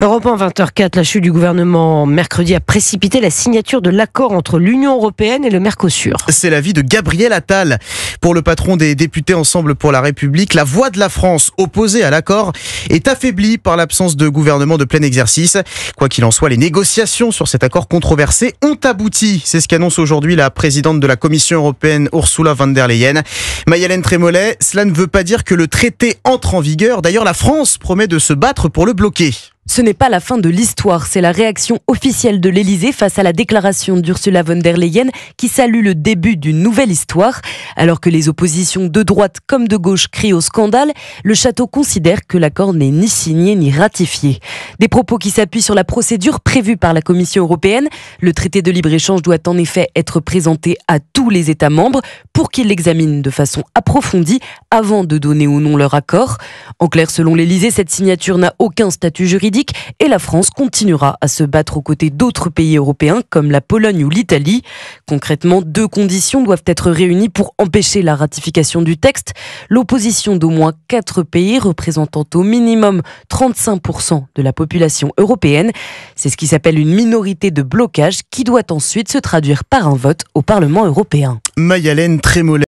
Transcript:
Europe 1, 20h04, la chute du gouvernement mercredi a précipité la signature de l'accord entre l'Union européenne et le Mercosur. C'est l'avis de Gabriel Attal. Pour le patron des députés Ensemble pour la République, la voix de la France opposée à l'accord est affaiblie par l'absence de gouvernement de plein exercice. Quoi qu'il en soit, les négociations sur cet accord controversé ont abouti. C'est ce qu'annonce aujourd'hui la présidente de la Commission européenne, Ursula von der Leyen. Mayalène Trémollet, cela ne veut pas dire que le traité entre en vigueur. D'ailleurs, la France promet de se battre pour le bloquer. Ce n'est pas la fin de l'histoire, c'est la réaction officielle de l'Elysée face à la déclaration d'Ursula von der Leyen qui salue le début d'une nouvelle histoire. Alors que les oppositions de droite comme de gauche crient au scandale, le château considère que l'accord n'est ni signé ni ratifié. Des propos qui s'appuient sur la procédure prévue par la Commission européenne. Le traité de libre-échange doit en effet être présenté à tous les États membres pour qu'ils l'examinent de façon approfondie avant de donner ou non leur accord. En clair, selon l'Elysée, cette signature n'a aucun statut juridique et la France continuera à se battre aux côtés d'autres pays européens comme la Pologne ou l'Italie. Concrètement, 2 conditions doivent être réunies pour empêcher la ratification du texte. L'opposition d'au moins 4 pays représentant au minimum 35% de la population européenne. C'est ce qui s'appelle une minorité de blocage qui doit ensuite se traduire par un vote au Parlement européen. Mayalène Trémollet.